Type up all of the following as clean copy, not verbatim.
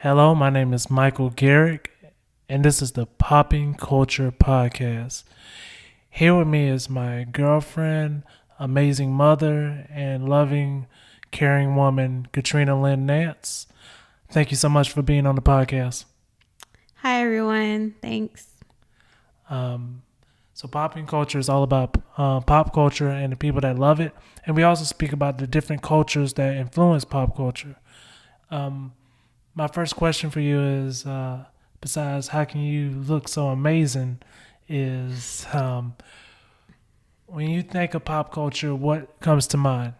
Hello, my name is Michael Garrick, and this is the Popping Culture Podcast. Here with me is my girlfriend, amazing mother, and loving, caring woman, Katrinalynne Nance. Thank you so much for being on the podcast. Hi, everyone. Thanks. Um, so, Popping Culture is all about pop culture and the people that love it, and we also speak about the different cultures that influence pop culture. Um, my first question for you is, besides how can you look so amazing, is when you think of pop culture, what comes to mind?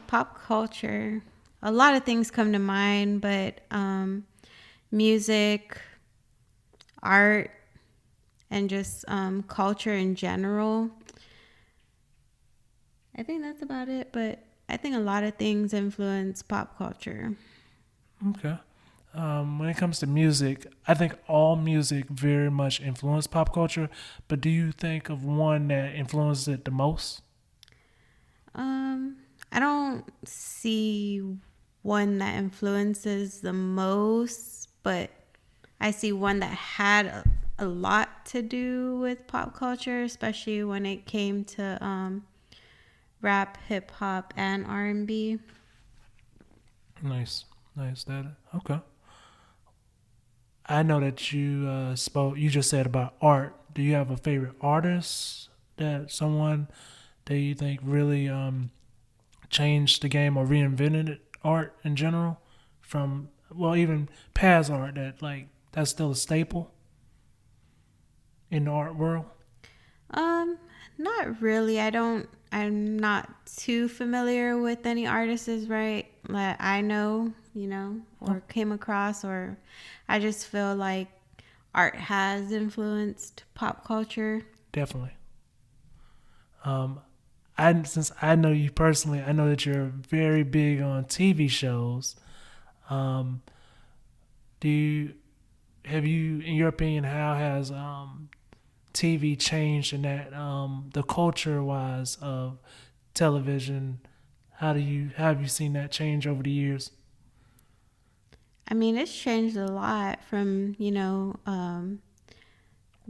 Pop culture. A lot of things come to mind, but music, art, and just culture in general. I think that's about it, but I think a lot of things influence pop culture. Okay. When it comes to music, I think all music very much influenced pop culture, but do you think of one that influenced it the most? Um, I don't see one that influences the most, but I see one that had a lot to do with pop culture, especially when it came to rap, hip hop, and R&B. Nice, nice. That okay. I know that you spoke. You just said about art. Do you have a favorite artist that someone that you think really changed the game or reinvented art in general? From well, even past art that like that's still a staple in the art world. Um, Not really. I'm not too familiar with any artists, right? That I know, Oh, or came across, or I just feel like art has influenced pop culture. definitely. Um, I since I know you personally, I know that you're very big on TV shows. Um, do you have you, in your opinion, how has TV changed in that the culture wise of television? How have you seen that change over the years? I mean, it's changed a lot from,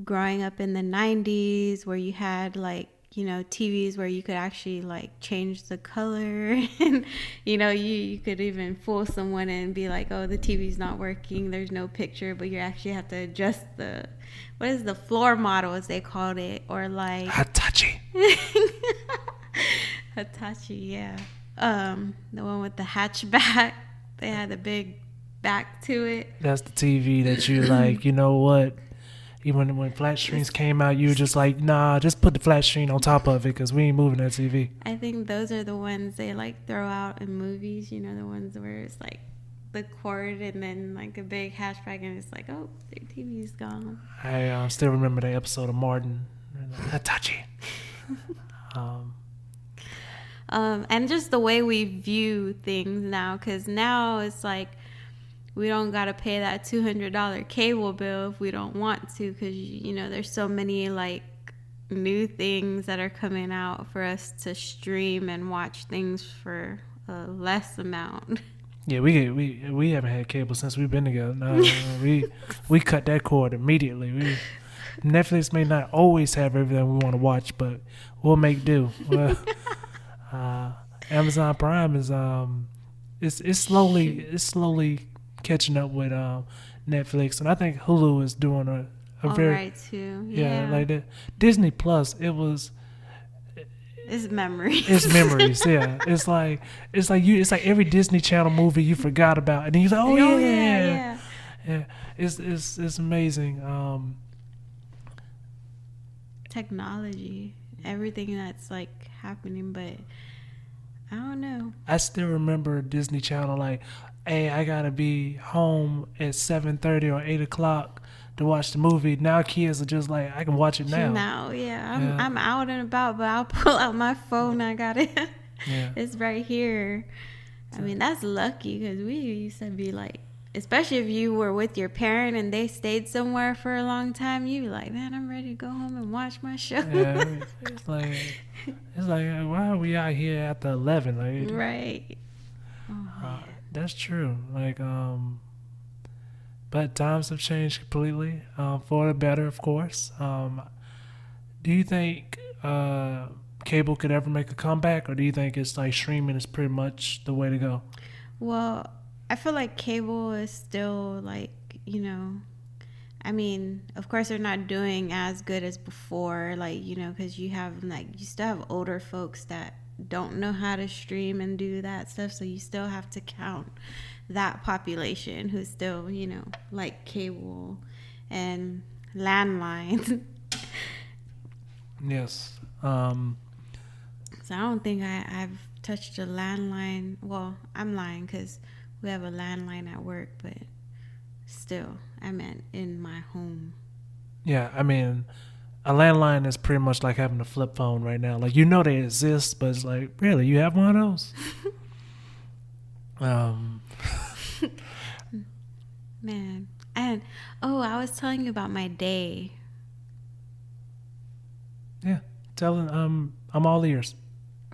growing up in the 90s where you had like, TVs where you could actually like change the color and you could even fool someone and be like, oh, the TV's not working, there's no picture, but you actually have to adjust the what is the floor model as they called it, or like Hitachi. Hitachi, yeah. The one with the hatchback. They had a big back to it. That's the TV that you like. You know what? Even when flat screens Just, came out, you were just like, nah, just put the flat screen on top of it because we ain't moving that TV. I think those are the ones they like throw out in movies. You know, the ones where it's like the cord and then like a big hatchback, and it's like, oh, their TV's gone. I still remember that episode of Martin. Hitachi. Um, And just the way we view things now, because now it's like we don't got to pay that $200 cable bill if we don't want to, because there's so many like new things that are coming out for us to stream and watch things for a less amount. yeah, we haven't had cable since we've been together. No, we cut that cord immediately. Netflix may not always have everything we want to watch, but we'll make do. Well, uh, Amazon Prime is it's slowly catching up with Netflix, and I think Hulu is doing a All very right too. yeah Yeah. like that. Disney Plus, It's memories. it's memories. Yeah, it's like every Disney Channel movie you forgot about, and then you're like, oh Oh yeah, yeah, yeah, yeah. yeah. It's amazing. Technology, everything that's like happening, but I don't know. I still remember Disney Channel like, hey, I gotta be home at 7:30 or 8 o'clock to watch the movie. Now kids are just like, I can watch it now. Now, yeah, I'm Yeah, I'm out and about, but I'll pull out my phone. I got it. yeah. It's right here. I So, mean, that's lucky because we used to be like, especially if you were with your parent and they stayed somewhere for a long time, you be like, man, I'm ready to go home and watch my show. yeah, it's like why are we out here after 11? Like, Right. Oh uh, man. That's true. But times have changed completely, for the better, of course. Do you think cable could ever make a comeback, or do you think it's like streaming is pretty much the way to go? Well, I feel like cable is still like, you know, I mean, of course, they're not doing as good as before, like, because you still have older folks that don't know how to stream and do that stuff. So you still have to count that population who's still, like cable and landlines. Yes. So I don't think I've touched a landline. Well, I'm lying because we have a landline at work, but still, I meant in my home. Yeah, I mean, a landline is pretty much like having a flip phone right now. Like, they exist, but it's like, really, you have one of those? um, Man. And, oh, I was telling you about my day. yeah, I'm all ears.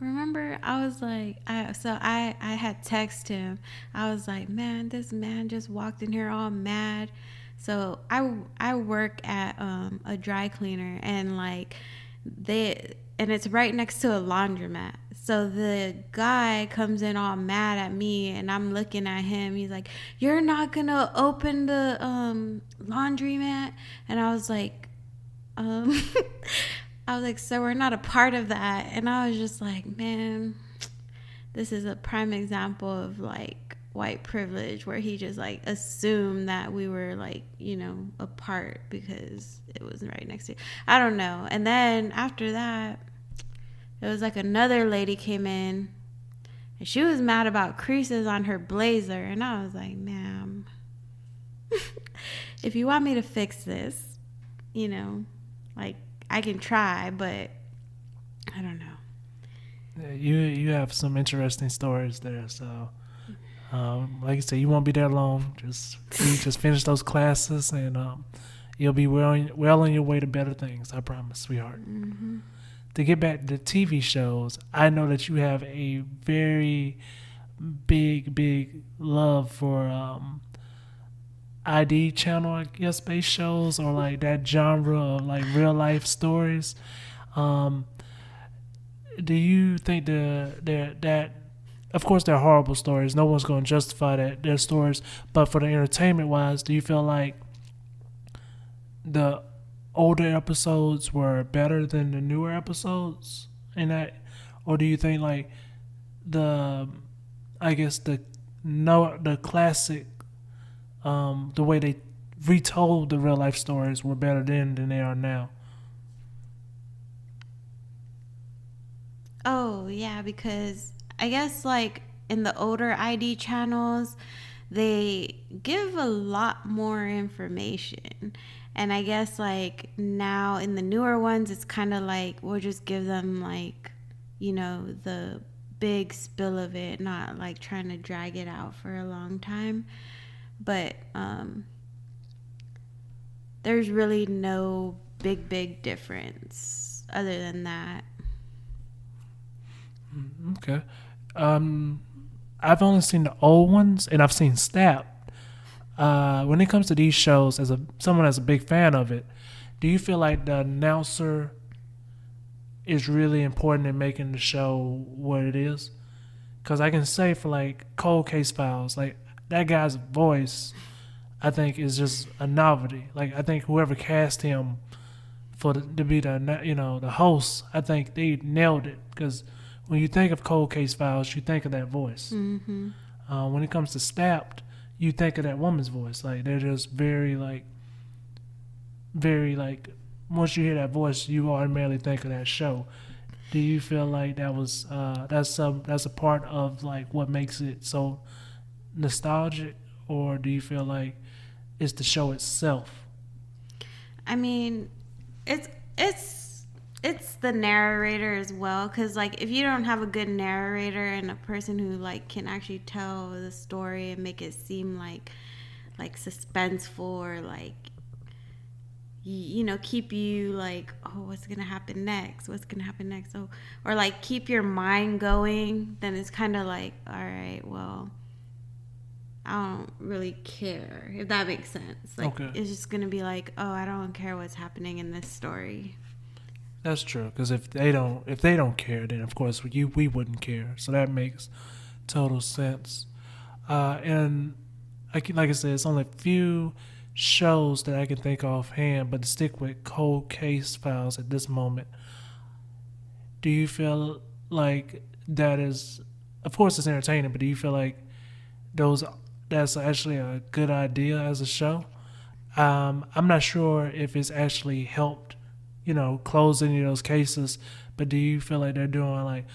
Remember, I was like, I had texted him. I was like, man, this man just walked in here all mad. So I work at a dry cleaner, and like and it's right next to a laundromat. So the guy comes in all mad at me, and I'm looking at him. He's like, "You're not gonna open the laundromat," and I was like, um, I was like, so we're not a part of that. And I was just like, man, this is a prime example of like white privilege, where he just like assumed that we were like, a part because it was right next to, I don't know. And then after that, it was like another lady came in, and she was mad about creases on her blazer. And I was like, ma'am, if you want me to fix this, like, I can try, but I don't know. Yeah, you have some interesting stories there. So, like you said, you won't be there long. You just finish those classes, and you'll be well on your way to better things. I promise, sweetheart. Mm-hmm. To get back to TV shows, I know that you have a very big love for ID channel, I guess, based shows, or like that genre of like real life stories. Um, do you think that of course they're horrible stories. No one's going to justify that their stories, but for the entertainment wise, do you feel like the older episodes were better than the newer episodes in that, or do you think like the I guess the classic the way they retold the real life stories were better then than they are now? Oh, yeah, because I guess like in the older ID channels, they give a lot more information. And I guess like now in the newer ones, it's kind of like we'll just give them like, the big spill of it, not like trying to drag it out for a long time. But there's really no big difference other than that. Okay. Um, I've only seen the old ones, and I've seen Snap. When it comes to these shows, as someone that's a big fan of it, do you feel like the announcer is really important in making the show what it is? Because I can say for like Cold Case Files, like that guy's voice, I think is just a novelty. Like I think whoever cast him to be the host, I think they nailed it. Because when you think of Cold Case Files, you think of that voice. Mm-hmm. When it comes to Stabbed, you think of that woman's voice. Like they're just very like. Once you hear that voice, you automatically think of that show. Do you feel like that's a part of like what makes it so nostalgic, or do you feel like it's the show itself? I mean, it's it's it's the narrator as well, because like if you don't have a good narrator and a person who like can actually tell the story and make it seem like suspenseful, or like keep you like, oh, what's gonna happen next, oh, or like keep your mind going, then it's kind of like, all right, well, I don't really care, if that makes sense. Like, Okay. it's just gonna be like, oh, I don't care what's happening in this story. That's true. Because if they don't care, then of course we wouldn't care. So that makes total sense. And like I said, it's only a few shows that I can think offhand, but to stick with cold case files at this moment, do you feel like that is, of course, it's entertaining, but do you feel like those that's actually a good idea as a show? I'm not sure if it's actually helped, close any of those cases, but do you feel like they're doing like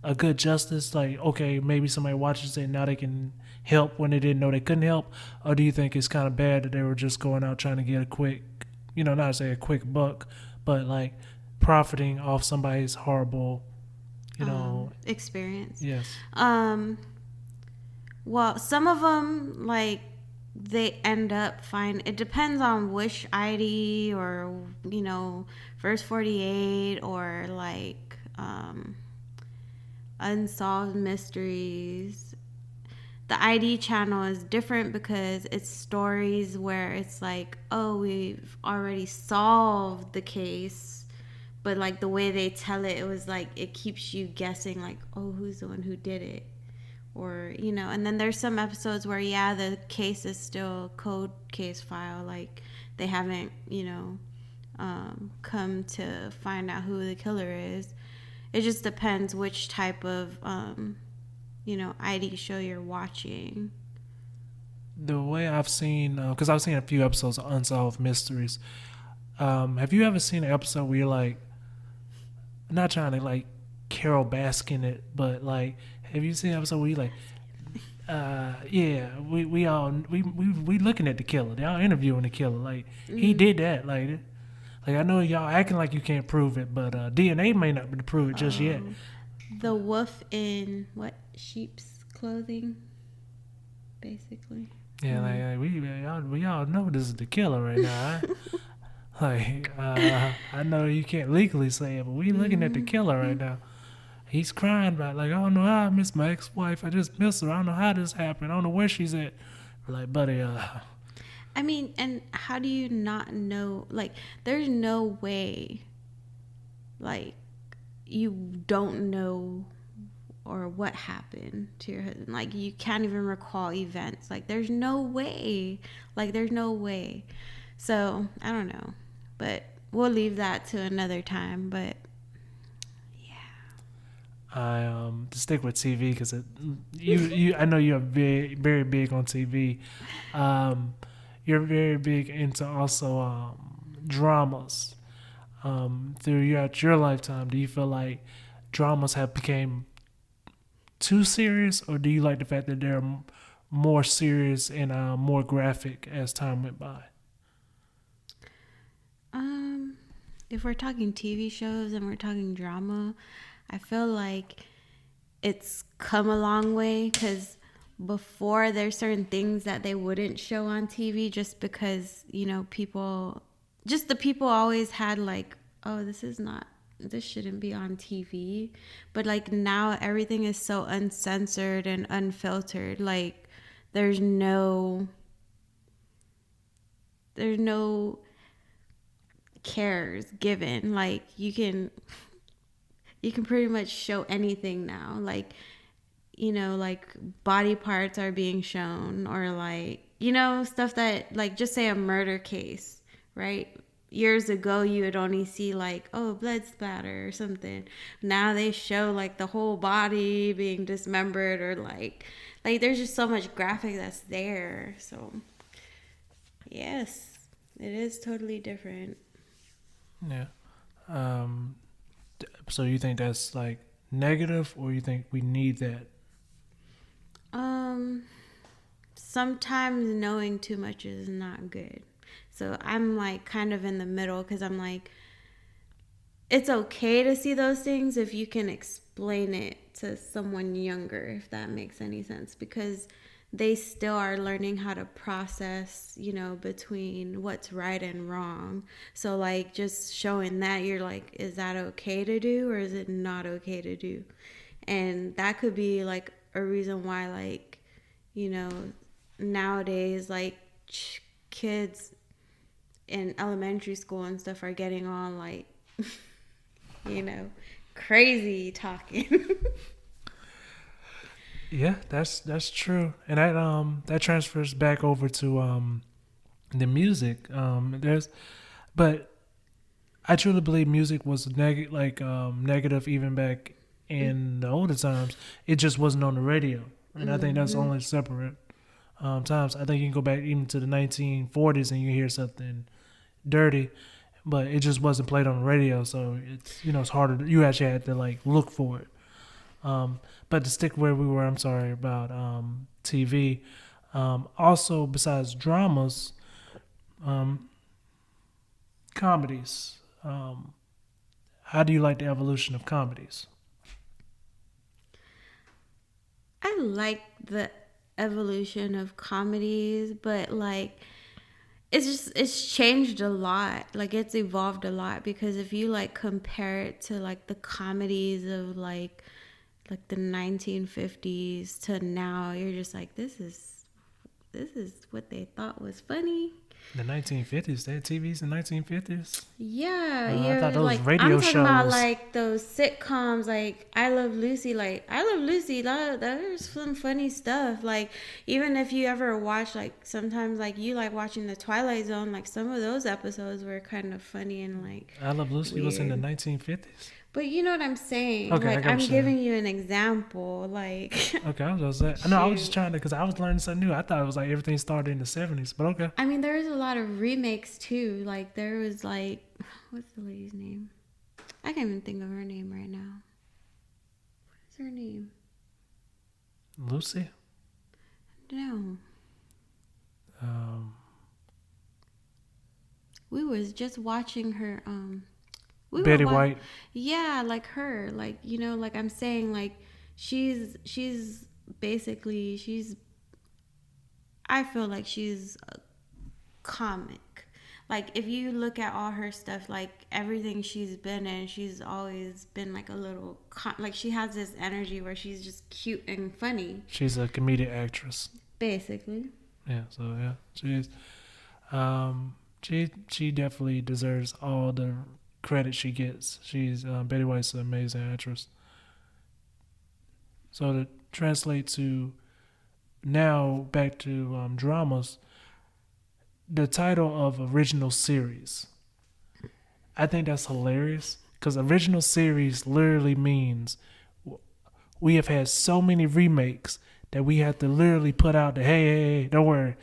a good justice? Like, okay, maybe somebody watches it and now they can help when they didn't know they couldn't help, or do you think it's kind of bad that they were just going out trying to get a quick, not to say a quick buck, but like profiting off somebody's horrible, Experience. yes. Well, some of them, like, they end up fine. It depends on which ID, or, First 48, or like Unsolved Mysteries. The ID channel is different because it's stories where it's like, oh, we've already solved the case, but like the way they tell it, it was like it keeps you guessing, like, oh, who's the one who did it, or and then there's some episodes where, yeah, the case is still cold case file, like they haven't come to find out who the killer is. It just depends which type of ID show you're watching. The way I've seen, because I've seen a few episodes of Unsolved Mysteries. Have you ever seen an episode where you're like, not trying to like Carol Baskin it, but like, have you seen an episode where you're like, yeah, we looking at the killer, y'all interviewing the killer, like he did that, like I know y'all acting like you can't prove it, but DNA may not be to prove it just yet. The wolf in what, sheep's clothing, basically. Yeah, we all know this is the killer right now. Like, I know you can't legally say it, but we looking at the killer right now. He's crying about, like, I don't know how I miss my ex-wife. I just miss her. I don't know how this happened. I don't know where she's at. We're like, buddy, I mean, and how do you not know? Like, there's no way, like, you don't know or what happened to your husband. Like, you can't even recall events. Like, there's no way. Like, there's no way. So, I don't know. But we'll leave that to another time. But to stick with TV, because I know you're very, very big on TV. You're very big into also dramas. Throughout your lifetime, do you feel like dramas have become too serious, or do you like the fact that they're more serious and more graphic as time went by? If we're talking TV shows and we're talking drama, I feel like it's come a long way, because before there's certain things that they wouldn't show on TV just because, the people always had like, oh, this shouldn't be on TV. But like now everything is so uncensored and unfiltered. Like there's no cares given. Like you can pretty much show anything now. Like, like body parts are being shown, or like, stuff that, like, just say a murder case, right? Years ago, you would only see like, oh, blood splatter or something. Now they show like the whole body being dismembered, or like there's just so much graphic that's there. So yes, it is totally different. Yeah. So you think that's like negative, or you think we need that? Sometimes knowing too much is not good. So I'm like kind of in the middle, because I'm like, it's okay to see those things if you can explain it to someone younger, if that makes any sense, because they still are learning how to process, between what's right and wrong. So like just showing that, you're like, is that okay to do, or is it not okay to do? And that could be like a reason why, like, nowadays, like kids in elementary school and stuff are getting on like, you know, crazy talking. Yeah, that's true, and that transfers back over to the music. But I truly believe music was negative even back in the older times. It just wasn't on the radio, and I think that's Mm-hmm. only separate times. I think you can go back even to the 1940s and you hear something dirty, but it just wasn't played on the radio, so it's it's harder. You actually had to like look for it. But to stick where we were, I'm sorry about TV. Also, besides dramas, um, comedies. How do you like the evolution of comedies? I like the evolution of comedies, but like it's changed a lot. Like it's evolved a lot because if you like compare it to like the comedies of like the 1950s to now, you're just like this is what they thought was funny. The 1950s, they had TVs in the 1950s. Yeah, I thought you're those like I'm radio talking about shows. like those sitcoms like I Love Lucy, like I Love Lucy, there's some funny stuff. Like even if you ever watch like sometimes like you like watching the Twilight Zone, like some of those episodes were kind of funny and like I Love Lucy was in the weird. 1950s. But you know what I'm saying? Okay, I Like got what I'm you're saying. giving you an example. Like Okay, I was just saying. No, I was just shoot. trying to because I was learning something new. I thought it was like everything started in the 70s, but okay. I mean there was a lot of remakes too. Like there was like what's the lady's name? I can't even think of her name right now. What's her name? Lucy, No. um, We was just watching her we were Betty watching, White. yeah, like her, like like I'm saying, like she's basically she's I feel like she's a comic. Like if you look at all her stuff, like everything she's been in, she's always been like a little like she has this energy where she's just cute and funny, She's a comedic actress. basically. Yeah, so yeah, she's she definitely deserves all the credit she gets. She's Betty White's an amazing actress. So to translate to now back to dramas, the title of original series. I think that's hilarious because original series literally means we have had so many remakes that we have to literally put out the hey, don't worry,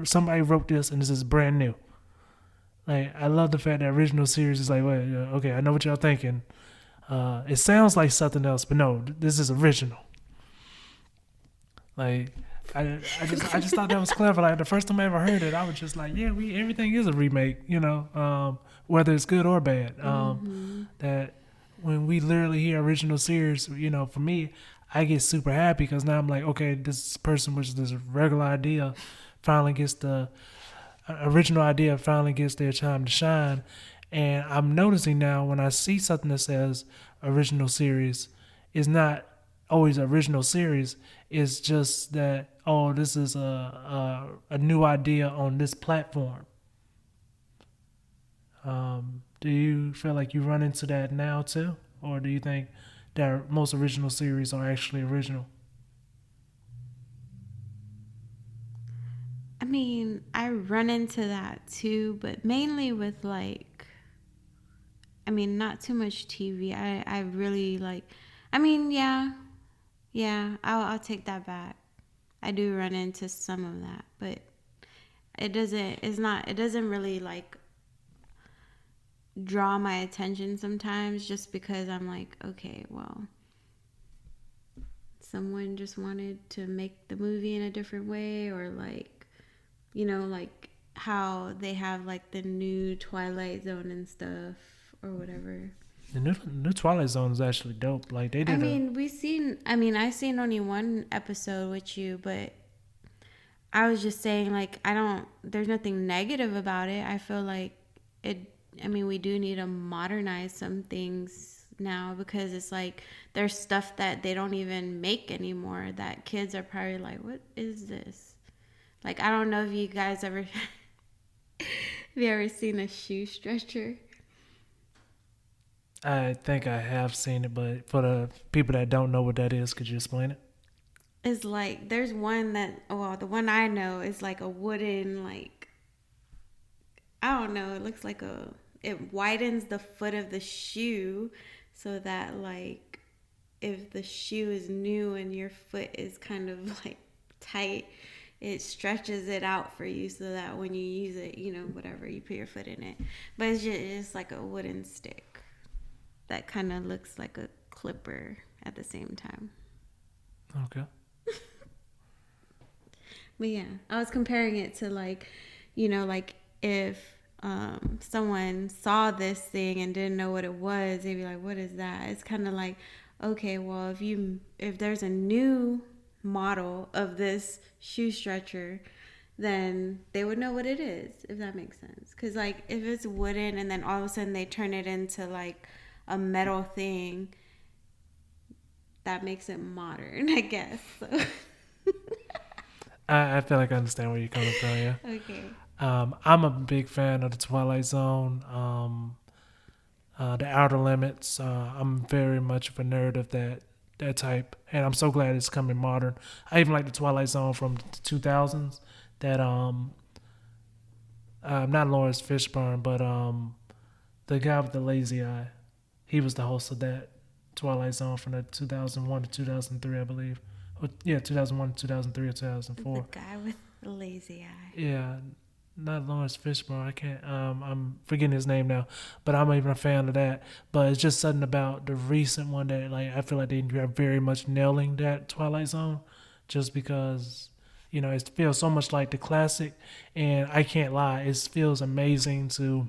somebody wrote this and this is brand new. Like I love the fact that original series is like, wait, okay, I know what y'all thinking. It sounds like something else, but no, this is original. Like I just thought that was clever. Like the first time I ever heard it, I was just like, yeah, we everything is a remake, whether it's good or bad. Mm-hmm. That when we literally hear original series, for me, I get super happy because now I'm like, okay, this person with this regular idea finally gets the original idea finally gets their time to shine. And I'm noticing now when I see something that says original series, it's not always original series. It's just that this is a new idea on this platform. Do you feel like you run into that now too, or do you think that most original series are actually original? I mean, I run into that too, but mainly with like, I mean, not too much TV. I really like, I mean, yeah, I'll take that back. I do run into some of that, but it doesn't really like draw my attention sometimes just because I'm like, okay, well, someone just wanted to make the movie in a different way or like, like how they have like the new Twilight Zone and stuff or whatever. The new Twilight Zone is actually dope. Like they I did a mean, I seen only one episode with you, but I was just saying, like, there's nothing negative about it. I feel like it, I mean, we do need to modernize some things now because it's like there's stuff that they don't even make anymore that kids are probably like, what is this? Like, I don't know if you guys ever have you ever seen a shoe stretcher? I think I have seen it, but for the people that don't know what that is, could you explain it? It's like there's one that, well, the one I know is like a wooden, like, I don't know, it looks like a, it widens the foot of the shoe so that, like, if the shoe is new and your foot is kind of like tight, it stretches it out for you so that when you use it, you know, whatever, you put your foot in it. But it's like a wooden stick that kind of looks like a clipper at the same time. Okay. But yeah, I was comparing it to, like, you know, like if someone saw this thing and didn't know what it was, they'd be like, "What is that?" It's kind of like, okay, well, if there's a new model of this shoe stretcher, then they would know what it is, if that makes sense. Because, like, if it's wooden and then all of a sudden they turn it into like a metal thing, that makes it modern, I guess. So. I feel like I understand where you're coming from. Yeah. Okay. I'm a big fan of the Twilight Zone. The Outer Limits. I'm very much of a nerd of that type, and I'm so glad it's coming modern. I even like the Twilight Zone from the 2000s. That not Lawrence Fishburne, but the guy with the lazy eye. He was the host of that Twilight Zone from the 2001 to 2003, I believe. Yeah, 2001 to 2003 or The 2004. guy with the lazy eye. Yeah, not Lawrence Fishburne. I can't. I'm forgetting his name now, but I'm even a fan of that. But it's just something about the recent one that, like, I feel like they are very much nailing that Twilight Zone, just because it feels so much like the classic, and I can't lie, it feels amazing to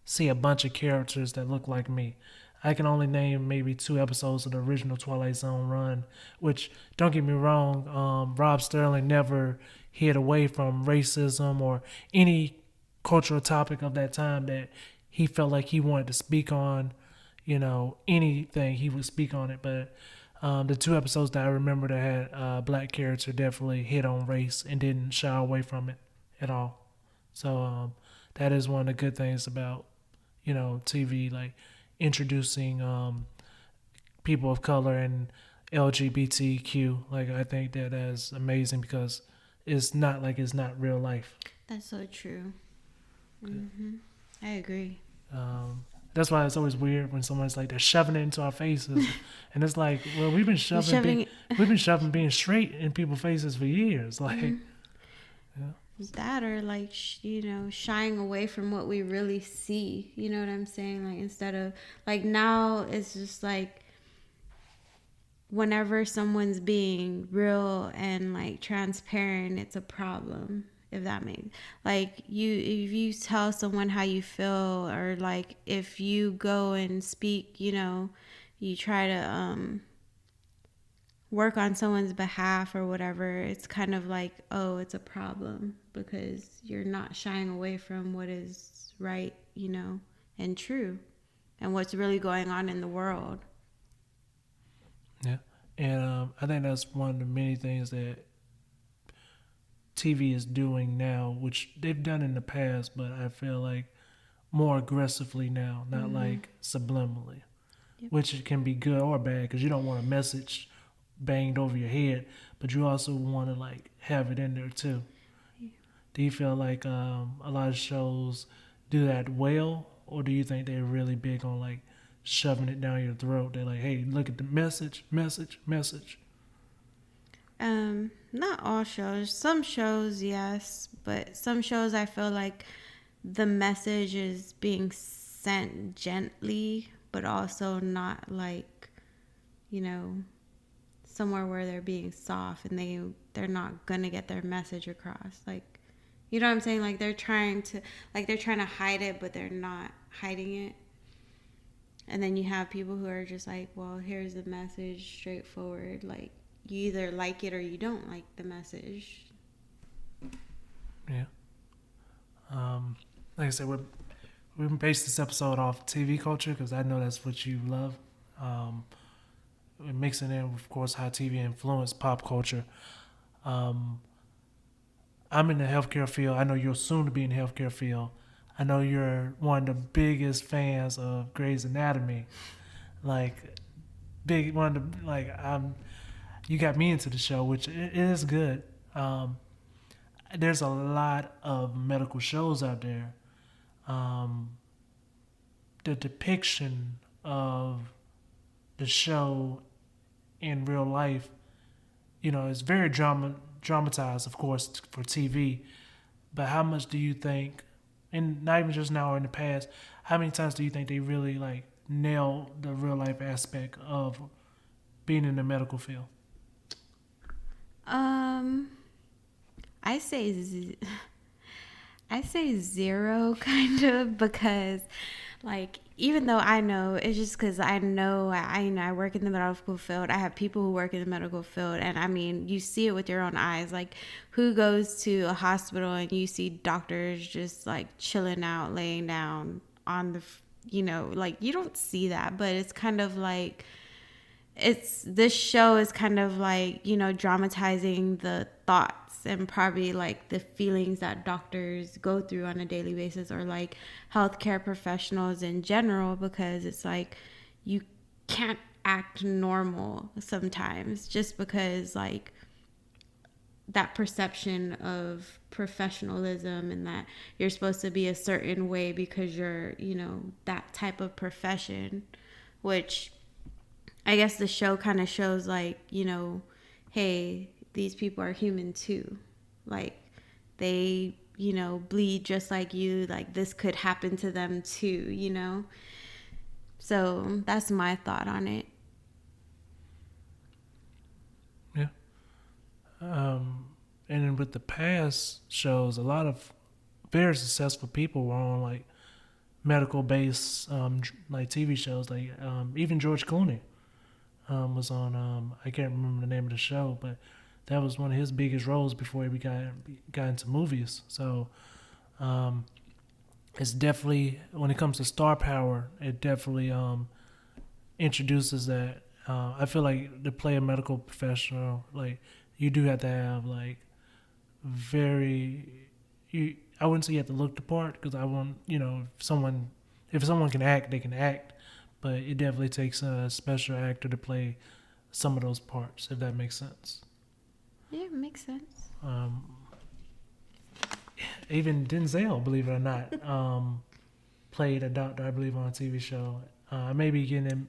see a bunch of characters that look like me. I can only name maybe 2 episodes of the original Twilight Zone run, which, don't get me wrong, Rob Sterling never hid away from racism or any cultural topic of that time that he felt like he wanted to speak on. Anything, he would speak on it. But the 2 episodes that I remember that had a black character definitely hit on race and didn't shy away from it at all. So that is one of the good things about TV, like introducing people of color and LGBTQ. Like, I think that is amazing because it's not like it's not real life. That's so true. Mm-hmm. I agree. That's why it's always weird when someone's like they're shoving it into our faces, and it's like, well, we've been shoving being straight in people's faces for years. Like, yeah. That, or like shying away from what we really see. You know what I'm saying? Like, instead of, like, now it's just like whenever someone's being real and like transparent, it's a problem. If that makes, like, if you tell someone how you feel, or like if you go and speak, you try to work on someone's behalf or whatever, it's kind of like, oh, it's a problem because you're not shying away from what is right, and true, and what's really going on in the world. Yeah, and I think that's one of the many things that TV is doing now, which they've done in the past, but I feel like more aggressively now, not like subliminally, Yep. which can be good or bad because you don't want a message banged over your head, but you also want to like have it in there too. Yeah. Do you feel like a lot of shows do that well, or do you think they're really big on like shoving it down your throat? They're like, hey, look at the message, message, message. Not all shows. Some shows, yes, but some shows I feel like the message is being sent gently, but also not like, somewhere where they're being soft and they're not gonna get their message across. Like, you know what I'm saying? Like, they're trying to hide it, but they're not hiding it. And then you have people who are just like, well, here's the message, straightforward. Like, you either like it or you don't like the message. Yeah. Like I said, we based this episode off TV culture because I know that's what you love. Mixing in, of course, how TV influenced pop culture. I'm in the healthcare field. I know you're soon to be in the healthcare field. I know you're one of the biggest fans of Grey's Anatomy. Like big one of the like you got me into the show, which it is good. Um, there's a lot of medical shows out there. Um, the depiction of the show in real life, is very dramatized, of course, for TV. But how much do you think, and not even just now or in the past, how many times do you think they really like nail the real life aspect of being in the medical field? Um, I say I say zero, kind of, because like even though I know, it's just because I know I work in the medical field. I have people who work in the medical field, and I mean, you see it with your own eyes. Like, who goes to a hospital and you see doctors just like chilling out, laying down on the, like, you don't see that. But it's kind of like, this show is kind of like, dramatizing the thoughts and probably like the feelings that doctors go through on a daily basis, or like healthcare professionals in general, because it's like you can't act normal sometimes just because like that perception of professionalism, and that you're supposed to be a certain way because you're, that type of profession, which I guess the show kind of shows like, hey, these people are human too. Like, they, bleed just like you. Like, this could happen to them too. So that's my thought on it. Yeah. And then with the past shows, a lot of very successful people were on like medical based like TV shows. Like even George Clooney was on. I can't remember the name of the show, but that was one of his biggest roles before he got into movies. So um, it's definitely, when it comes to star power, it definitely introduces that. I feel like to play a medical professional, like you do have to have like very. I wouldn't say you have to look the part, because I won't. If someone can act, they can act, but it definitely takes a special actor to play some of those parts, if that makes sense. Yeah, it makes sense. Um, Even Denzel, believe it or not, played a doctor, I believe, on a TV show. I may be getting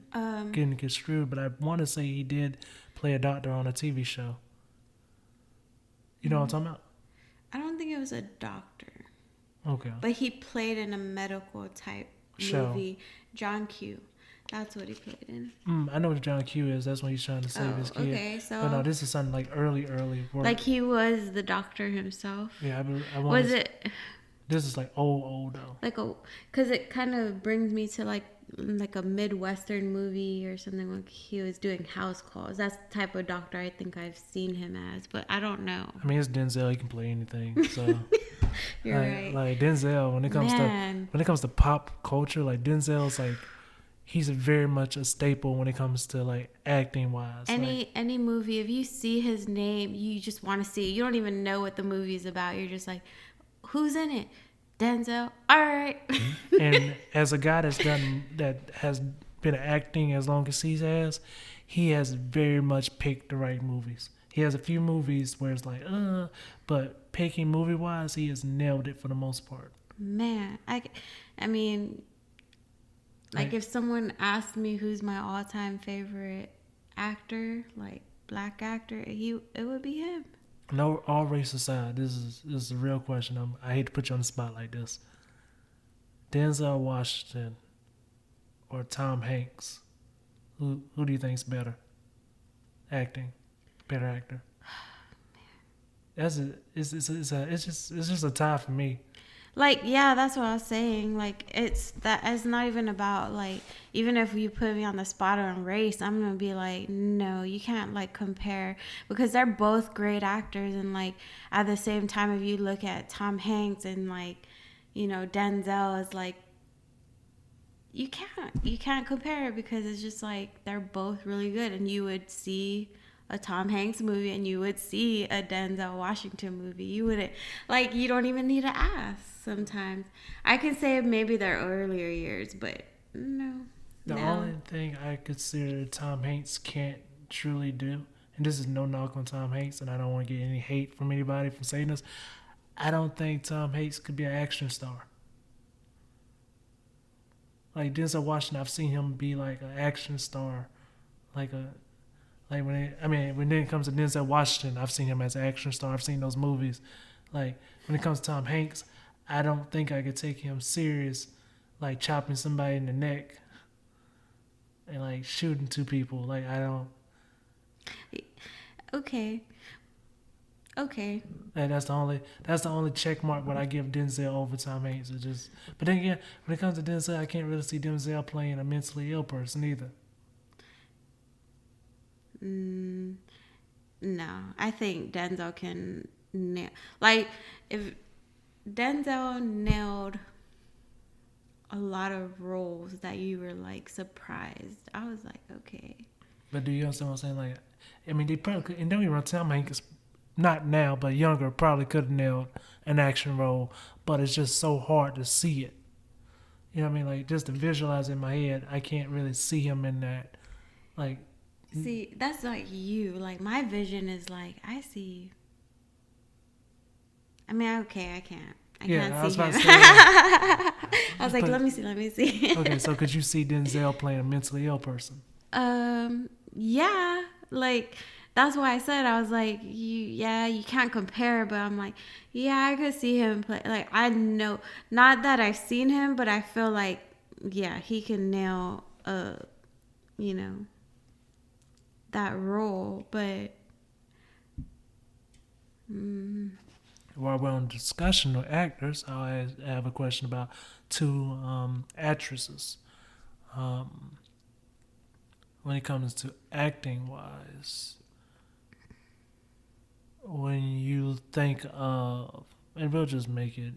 screwed, but I want to say he did play a doctor on a TV show. You know what I'm talking about? I don't think it was a doctor, Okay. but he played in a medical type Show. movie. John Q. That's what he played in. I know what John Q is. That's when he's trying to save his kid. Okay, so But no, this is something like early work. like he was the doctor himself. Yeah, I want. Was it This is like old though. like because it kind of brings me to like a Midwestern movie or something, like he was doing house calls. That's the type of doctor I think I've seen him as, but I don't know. I mean, it's Denzel. He can play anything. So You're right. Like Denzel, when it comes to pop culture, like Denzel's like, he's very much a staple when it comes to like acting wise. Any movie, if you see his name, you just want to see it. You don't even know what the movie's about. You're just like, who's in it? Denzel. All right. And as a guy that has been acting as long as he has very much picked the right movies. He has a few movies where it's like, but picking movie wise, he has nailed it for the most part. Man, I mean, like if someone asked me who's my all-time favorite actor, like black actor, it would be him. No, all race aside, this is a real question. I hate to put you on the spot like this. Denzel Washington or Tom Hanks? Who do you think's better? Better actor. It's just a tie for me. Like, yeah, that's what I was saying. Like, it's not even about, like, even if you put me on the spot on race, I'm gonna be like, no, you can't like compare, because they're both great actors. And like at the same time, if you look at Tom Hanks and like, Denzel, is like, you can't compare it, because it's just like they're both really good. And you would see a Tom Hanks movie and you would see a Denzel Washington movie. You wouldn't, like, you don't even need to ask sometimes. I can say maybe their earlier years, but no. The only thing I consider Tom Hanks can't truly do, and this is no knock on Tom Hanks, and I don't want to get any hate from anybody from saying this, I don't think Tom Hanks could be an action star. Like Denzel Washington, I've seen him be like an action star, like when it comes to Denzel Washington, I've seen him as an action star. I've seen those movies. Like when it comes to Tom Hanks, I don't think I could take him serious, like chopping somebody in the neck and like shooting two people. Like I don't. Okay. And that's the only check mark what I give Denzel over Tom Hanks. But then again, when it comes to Denzel, I can't really see Denzel playing a mentally ill person either. No, I think Denzel can nail. Like if Denzel nailed a lot of roles that you were like surprised, I was like, okay. But do you understand what I'm saying? Like, I mean, they probably could, and don't even run Tom Hanks. Not now, but younger, probably could have nailed an action role, but it's just so hard to see it. You know what I mean? Like, just to visualize in my head, I can't really see him in that. Like, see, that's like you. Like, my vision is like, I see. I mean, okay, I can't. I can't see him. I was like, let me see. Okay, so could you see Denzel playing a mentally ill person? Yeah, like that's why I said I was like, you can't compare, but I'm like, yeah, I could see him play. Like I know, not that I've seen him, but I feel like, yeah, he can nail that role. But while we're on discussion of actors, I have a question about two actresses. When it comes to acting wise, when you think of, and we'll just make it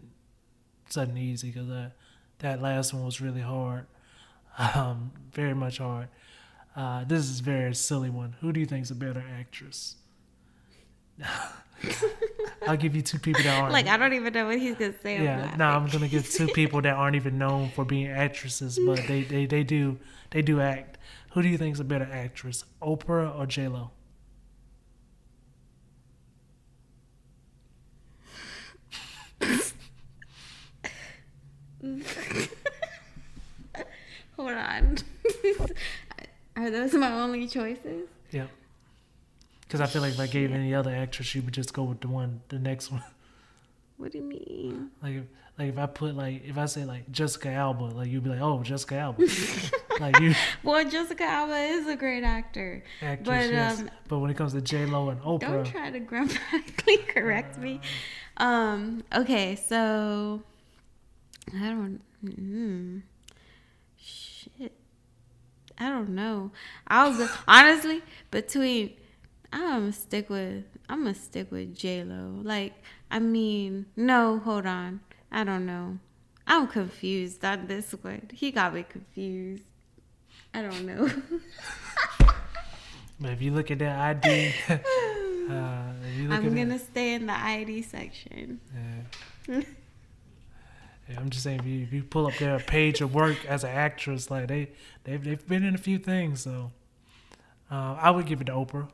sudden easy because that last one was really hard, very much hard. This is a very silly one. Who do you think is a better actress? I'll give you two people that aren't. Like, I don't even know what he's gonna say. Yeah, no, I'm gonna give two people that aren't even known for being actresses, but they do act. Who do you think is a better actress, Oprah or J-Lo? Hold on. Are those my only choices? Yeah. Because I feel like if I gave any other actress, you would just go with the next one. What do you mean? Like if I say like Jessica Alba, like you'd be like, oh, Jessica Alba. Like you. Well, Jessica Alba is a great actor. But yes. But when it comes to J-Lo and Oprah, don't try to grammatically correct me. Okay, so I don't. Shit. I don't know. I'll go, honestly between. I'm gonna stick with J-Lo. Like, I mean, no, hold on. I don't know. I'm confused on this one. He got me confused. I don't know. But if you look at that ID, I'm gonna stay in the ID section. Yeah. Yeah, I'm just saying, if you pull up their page of work as an actress, like they've been in a few things, so I would give it to Oprah.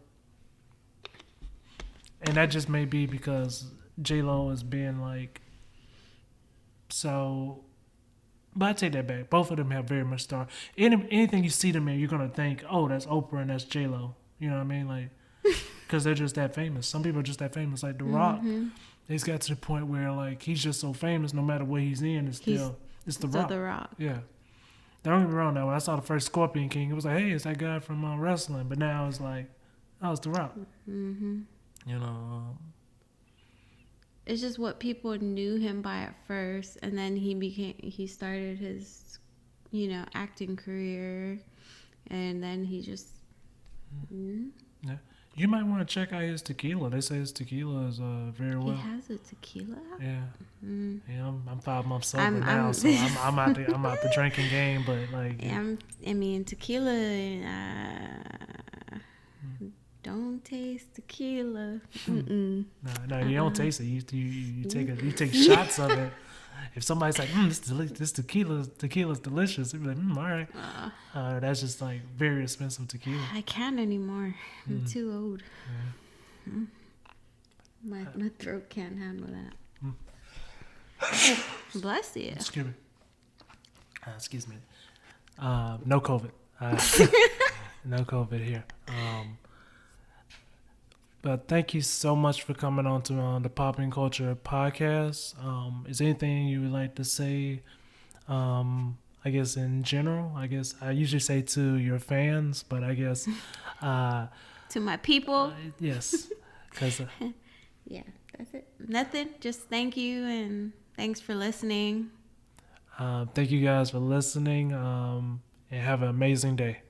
And that just may be because J-Lo is being like so. But I take that back. Both of them have very much star. Anything you see them in, you're gonna think, oh, that's Oprah and that's J-Lo. You know what I mean? Like, because they're just that famous. Some people are just that famous. Like The Rock, he's got to the point where like he's just so famous. No matter what he's in, it's The Rock. The Rock. Yeah. Don't get me wrong. Now, when I saw the first Scorpion King, it was like, hey, it's that guy from wrestling. But now it's like, oh, it's The Rock. Mm-hmm. You know. It's just what people knew him by at first, and then he started his, acting career, and then he just. Yeah. You might want to check out his tequila. They say his tequila is very well. He has a tequila. Yeah. Yeah. I'm 5 months sober now, so I'm out the drinking game. But like, yeah, I mean, tequila. Don't taste tequila. Mm-mm. No, you don't taste it. You take shots of it. If somebody's like, this tequila's delicious, you'd be like, all right. That's just like very expensive tequila. I can't anymore. I'm too old. Yeah. My throat can't handle that. Bless you. Excuse me. Excuse me. No COVID. No COVID here. But thank you so much for coming on to the PoppinCulture podcast. Is there anything you would like to say? I guess in general. I guess I usually say to your fans, but I guess to my people. Yes, because yeah, that's it. Nothing. Just thank you and thanks for listening. Thank you guys for listening. And have an amazing day.